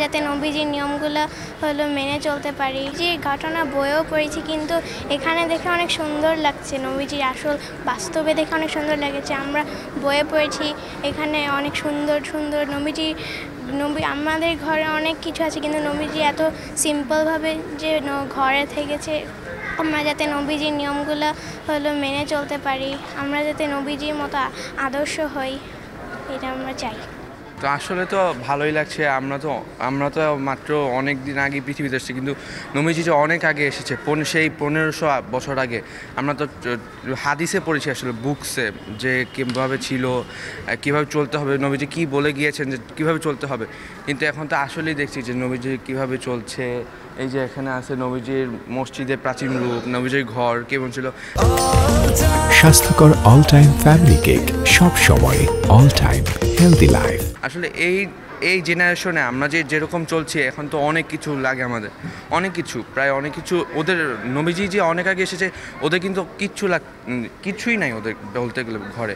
যাতে নবীজির নিয়মগুলো হলো মেনে চলতে পারি। যে ঘটনা বইয়েও পড়েছি, কিন্তু এখানে দেখে অনেক সুন্দর লাগছে। নবীজির আসল বাস্তবে দেখে অনেক সুন্দর লেগেছে। আমরা বইয়ে পড়েছি, এখানে অনেক সুন্দর সুন্দর নবী আমাদের ঘরে অনেক কিছু আছে, কিন্তু নবীজি এত সিম্পলভাবে যে ঘরে থেকেছে। আমরা যাতে নবীজির নিয়মগুলো হলো মেনে চলতে পারি, আমরা যাতে নবীজির মতো আদর্শ হই, এটা আমরা চাই। তো আসলে তো ভালোই লাগছে। আমরা তো মাত্র অনেক দিন আগে পৃথিবীতে এসেছি, কিন্তু নবীজি যে অনেক আগে এসেছে, সেই 1500 বছর আগে। আমরা তো হাদিসে পড়েছি, আসলে বুকসে, যে কীভাবে ছিল, কীভাবে চলতে হবে, নবীজি কী বলে গিয়েছেন যে কীভাবে চলতে হবে। কিন্তু এখন তো আসলেই দেখছি যে নবীজি কীভাবে চলছে। এই যে এখানে আছে নবীজির মসজিদের প্রাচীন রূপ, নবীজির ঘর কেমন ছিল। স্বাস্থ্যকর অল টাইম ফ্যামিলি কেক, সব সময় অল টাইম হেলদি লাইফ। আসলে এই জেনারেশনে আমরা যেরকম চলছি, এখন তো অনেক কিছু লাগে আমাদের, অনেক কিছু। ওদের নবীজি যে অনেক আগে এসেছে, ওদের কিন্তু কিছুই নাই ওদের বলতে গেলে ঘরে।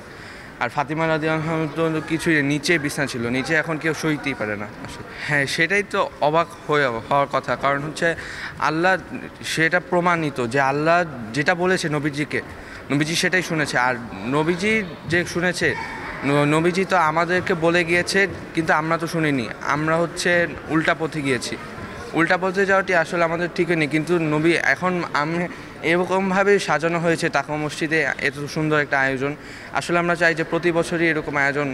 আর ফাতিমা রাদিয়াল্লাহু আনহা তো কিছুই নিচে বিছানা ছিল, নিচে এখন কেউ সইতেই পারে না আসলে। হ্যাঁ, সেটাই তো অবাক হওয়ার কথা। কারণ হচ্ছে আল্লাহ সেটা প্রমাণিত যে আল্লাহ যেটা বলেছে নবীজি সেটাই শুনেছে। আর নবীজি যে শুনেছে, নবীজি তো আমাদেরকে বলে গিয়েছে, কিন্তু আমরা তো শুনিনি। আমরা উল্টা পথে গিয়েছি। উল্টা পথে যাওয়াটি আসলে আমাদের ঠিক নেই। কিন্তু নবী এখন এরকমভাবে সাজানো হয়েছে তাকওয়া মসজিদে, এত সুন্দর একটা আয়োজন। আসলে আমরা চাই যে প্রতি বছরই এরকম আয়োজন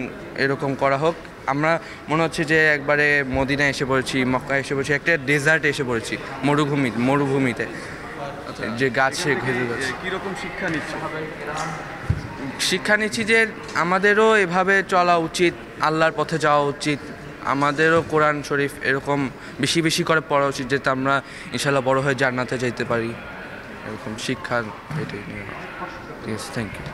এরকম করা হোক। আমরা মনে হচ্ছে যে একবারে মদিনায় এসে পড়েছি, মক্কায় এসে পড়েছি, একটা ডেজার্টে এসে পড়েছি, মরুভূমিতে, যে গাছে ঘেরে গাছে। কীরকম শিক্ষা নিচ্ছি যে আমাদেরও এভাবে চলা উচিত, আল্লাহর পথে যাওয়া উচিত। আমাদেরও কোরআন শরীফ এরকম বেশি বেশি করে পড়া উচিত, যাতে আমরা ইনশাল্লাহ বড় হয়ে জান্নাতে যেতে পারি। এরকম শিক্ষা, এটাই নিয়ে। ঠিক আছে, থ্যাংক ইউ।